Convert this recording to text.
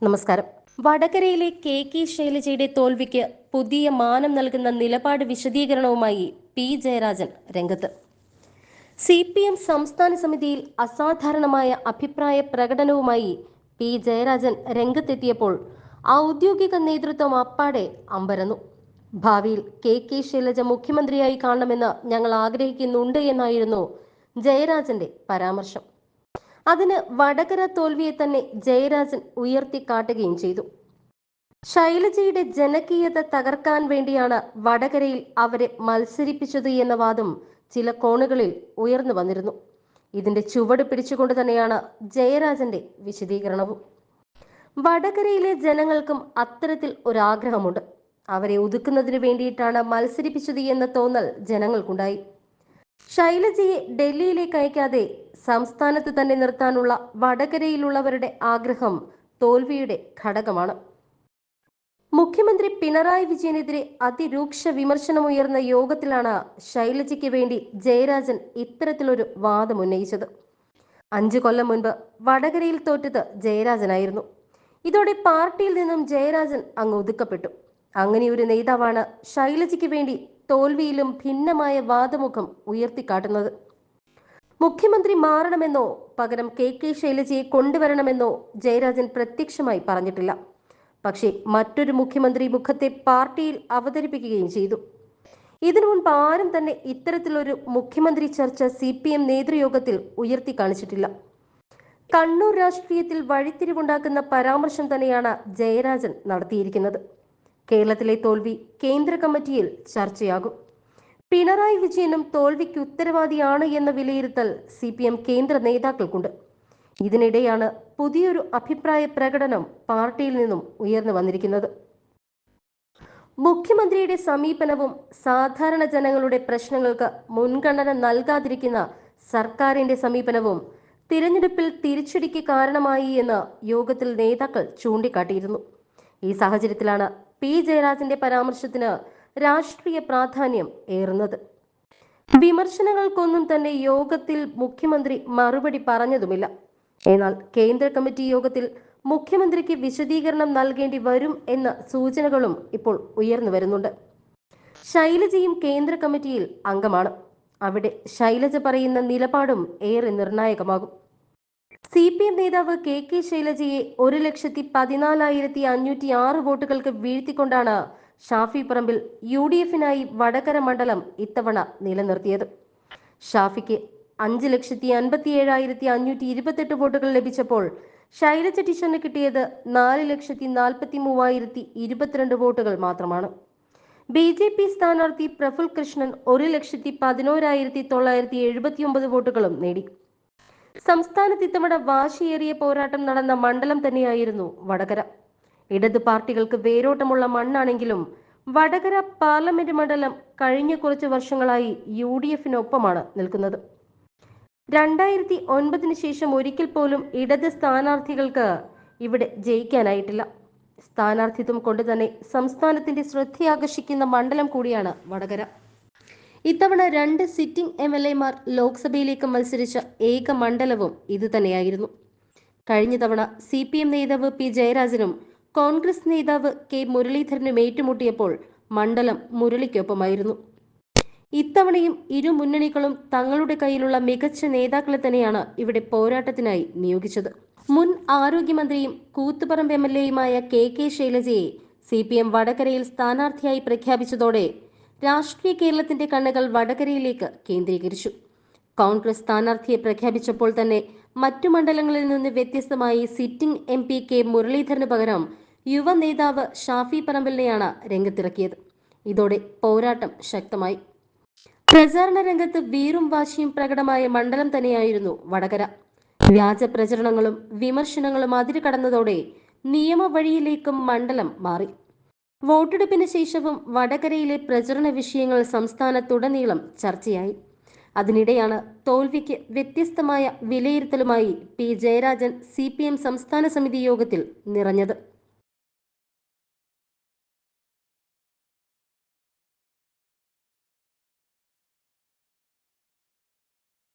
നമസ്കാരം. വടകരയിലെ കെ ശൈലജയുടെ തോൽവിക്ക് പുതിയ മാനം നൽകുന്ന നിലപാട് വിശദീകരണവുമായി പി ജയരാജൻ രംഗത്ത്. CPM സംസ്ഥാന സമിതിയിൽ അസാധാരണമായ അഭിപ്രായ പ്രകടനവുമായി പി ജയരാജൻ രംഗത്തെത്തിയപ്പോൾ ഔദ്യോഗിക നേതൃത്വം അപ്പാടെ അമ്പരന്നു. ഭാവിയിൽ കെ ശൈലജ മുഖ്യമന്ത്രിയായി കാണണമെന്ന് ഞങ്ങൾ ആഗ്രഹിക്കുന്നുണ്ട് എന്നായിരുന്നു ജയരാജന്റെ പരാമർശം. അതിന് വടകര തോൽവിയെ തന്നെ ജയരാജൻ ഉയർത്തിക്കാട്ടുകയും ചെയ്തു. ശൈലജയുടെ ജനകീയത തകർക്കാൻ വേണ്ടിയാണ് വടകരയിൽ അവരെ മത്സരിപ്പിച്ചത് എന്ന വാദം ചില കോണുകളിൽ ഉയർന്നു വന്നിരുന്നു. ഇതിന്റെ ചുവട് പിടിച്ചുകൊണ്ട് തന്നെയാണ് ജയരാജന്റെ വിശദീകരണവും. വടകരയിലെ ജനങ്ങൾക്കും അത്തരത്തിൽ ഒരാഗ്രഹമുണ്ട്. അവരെ ഒതുക്കുന്നതിന് വേണ്ടിയിട്ടാണ് മത്സരിപ്പിച്ചത് എന്ന തോന്നൽ ജനങ്ങൾക്കുണ്ടായി. ശൈലജയെ ഡൽഹിയിലേക്ക് അയക്കാതെ സംസ്ഥാനത്ത് തന്നെ നിർത്താനുള്ള വടകരയിലുള്ളവരുടെ ആഗ്രഹം തോൽവിയുടെ ഘടകമാണ്. മുഖ്യമന്ത്രി പിണറായി വിജയനെതിരെ അതിരൂക്ഷ വിമർശനമുയർന്ന യോഗത്തിലാണ് ശൈലജയ്ക്ക് വേണ്ടി ജയരാജൻ ഇത്തരത്തിലൊരു വാദം ഉന്നയിച്ചത്. 5 കൊല്ലം മുൻപ് വടകരയിൽ തോറ്റത് ജയരാജനായിരുന്നു. ഇതോടെ പാർട്ടിയിൽ നിന്നും ജയരാജൻ അങ്ങ് ഒതുക്കപ്പെട്ടു. അങ്ങനെയൊരു നേതാവാണ് ശൈലജയ്ക്ക് വേണ്ടി തോൽവിയിലും ഭിന്നമായ വാദമുഖം ഉയർത്തിക്കാട്ടുന്നത്. മുഖ്യമന്ത്രി മാറണമെന്നോ പകരം കെ ശൈലജയെ കൊണ്ടുവരണമെന്നോ ജയരാജൻ പ്രത്യക്ഷമായി പറഞ്ഞിട്ടില്ല. പക്ഷേ മറ്റൊരു മുഖ്യമന്ത്രി മുഖത്തെ പാർട്ടിയിൽ അവതരിപ്പിക്കുകയും ചെയ്തു. ഇതിനു മുൻപ് ആരും തന്നെ ഇത്തരത്തിലൊരു മുഖ്യമന്ത്രി ചർച്ച CPM നേതൃയോഗത്തിൽ ഉയർത്തി കാണിച്ചിട്ടില്ല. കണ്ണൂർ രാഷ്ട്രീയത്തിൽ വഴിത്തിരിവുണ്ടാക്കുന്ന പരാമർശം തന്നെയാണ് ജയരാജൻ നടത്തിയിരിക്കുന്നത്. കേരളത്തിലെ തോൽവി കേന്ദ്ര കമ്മിറ്റിയിൽ ചർച്ചയാകും. പിണറായി വിജയനും തോൽവിക്ക് ഉത്തരവാദിയാണ് എന്ന വിലയിരുത്തൽ CPM കേന്ദ്ര നേതാക്കൾക്കുണ്ട്. ഇതിനിടെയാണ് പുതിയൊരു അഭിപ്രായ പ്രകടനം പാർട്ടിയിൽ നിന്നും ഉയർന്നു വന്നിരിക്കുന്നത്. മുഖ്യമന്ത്രിയുടെ സമീപനവും സാധാരണ ജനങ്ങളുടെ പ്രശ്നങ്ങൾക്ക് മുൻഗണന നൽകാതിരിക്കുന്ന സർക്കാരിന്റെ സമീപനവും തിരഞ്ഞെടുപ്പിൽ തിരിച്ചടിക്ക് കാരണമായി എന്ന് യോഗത്തിൽ നേതാക്കൾ ചൂണ്ടിക്കാട്ടിയിരുന്നു. ഈ സാഹചര്യത്തിലാണ് പി ജയരാജന്റെ പരാമർശത്തിന് രാഷ്ട്രീയ പ്രാധാന്യം ഏറുന്നത്. വിമർശനങ്ങൾക്കൊന്നും തന്നെ യോഗത്തിൽ മുഖ്യമന്ത്രി മറുപടി പറഞ്ഞതുമില്ല. എന്നാൽ കേന്ദ്ര കമ്മിറ്റി യോഗത്തിൽ മുഖ്യമന്ത്രിക്ക് വിശദീകരണം നൽകേണ്ടി വരും എന്ന സൂചനകളും ഇപ്പോൾ ഉയർന്നു വരുന്നുണ്ട്. ശൈലജയും കേന്ദ്ര കമ്മിറ്റിയിൽ അംഗമാണ്. അവിടെ ശൈലജ പറയുന്ന നിലപാടും ഏറെ നിർണായകമാകും. CPM നേതാവ് കെ ശൈലജയെ 1,14,506 വോട്ടുകൾക്ക് വീഴ്ത്തിക്കൊണ്ടാണ് ഷാഫി പറമ്പിൽ UDF-നായി വടകര മണ്ഡലം ഇത്തവണ നിലനിർത്തിയത്. ഷാഫിക്ക് 5,57,528 വോട്ടുകൾ ലഭിച്ചപ്പോൾ ശൈലജ ടീച്ചറിന് കിട്ടിയത് 4,43,022 വോട്ടുകൾ മാത്രമാണ്. BJP സ്ഥാനാർത്ഥി പ്രഫുൽ കൃഷ്ണൻ 1,11,979 വോട്ടുകളും നേടി. സംസ്ഥാനത്ത് ഇത്തവണ വാശിയേറിയ പോരാട്ടം നടന്ന മണ്ഡലം തന്നെയായിരുന്നു വടകര. ഇടത് പാർട്ടികൾക്ക് വേരോട്ടമുള്ള മണ്ണാണെങ്കിലും വടകര പാർലമെന്റ് മണ്ഡലം കഴിഞ്ഞ കുറച്ച് വർഷങ്ങളായി UDF-നൊപ്പമാണ് നിൽക്കുന്നത്. 2009 ശേഷം ഒരിക്കൽ പോലും ഇടത് സ്ഥാനാർത്ഥികൾക്ക് ഇവിടെ ജയിക്കാനായിട്ടില്ല. സ്ഥാനാർത്ഥിത്വം കൊണ്ട് തന്നെ സംസ്ഥാനത്തിന്റെ ശ്രദ്ധയാകർഷിക്കുന്ന മണ്ഡലം കൂടിയാണ് വടകര. ഇത്തവണ 2 സിറ്റിംഗ് MLA-മാർ ലോക്സഭയിലേക്ക് മത്സരിച്ച ഏക മണ്ഡലവും ഇത് തന്നെയായിരുന്നു. കഴിഞ്ഞ തവണ CPM നേതാവ് പി ജയരാജനും കോൺഗ്രസ് നേതാവ് കെ മുരളീധരനും ഏറ്റുമുട്ടിയപ്പോൾ മണ്ഡലം മുരളിക്കൊപ്പമായിരുന്നു. ഇത്തവണയും ഇരു മുന്നണികളും തങ്ങളുടെ കയ്യിലുള്ള മികച്ച നേതാക്കളെ തന്നെയാണ് ഇവിടെ പോരാട്ടത്തിനായി നിയോഗിച്ചത്. മുൻ ആരോഗ്യമന്ത്രിയും കൂത്തുപറമ്പ് MLA-യുമായ കെ ശൈലജയെ CPM വടകരയിൽ സ്ഥാനാർത്ഥിയായി പ്രഖ്യാപിച്ചതോടെ രാഷ്ട്രീയ കേരളത്തിന്റെ കണ്ണുകൾ വടകരയിലേക്ക് കേന്ദ്രീകരിച്ചു. കോൺഗ്രസ് സ്ഥാനാർത്ഥിയെ പ്രഖ്യാപിച്ചപ്പോൾ തന്നെ മറ്റു മണ്ഡലങ്ങളിൽ നിന്ന് വ്യത്യസ്തമായി സിറ്റിംഗ് MP കെ മുരളീധരന് പകരം യുവ നേതാവ് ഷാഫി പറമ്പിലിനെയാണ് രംഗത്തിറക്കിയത്. ഇതോടെ പോരാട്ടം ശക്തമായി. പ്രചാരണ രംഗത്ത് വീറും വാശിയും പ്രകടമായ മണ്ഡലം തന്നെയായിരുന്നു വടകര. വ്യാജ പ്രചരണങ്ങളും വിമർശനങ്ങളും അതിരുകടന്നതോടെ നിയമവഴിയിലേക്കും മണ്ഡലം മാറി. വോട്ടെടുപ്പിന് ശേഷവും വടകരയിലെ പ്രചരണ വിഷയങ്ങൾ സംസ്ഥാനത്തുടനീളം ചർച്ചയായി. അതിനിടെയാണ് തോൽവിക്ക് വ്യത്യസ്തമായ വിലയിരുത്തലുമായി പി ജയരാജൻ CPM സംസ്ഥാന സമിതി യോഗത്തിൽ നിറഞ്ഞത്.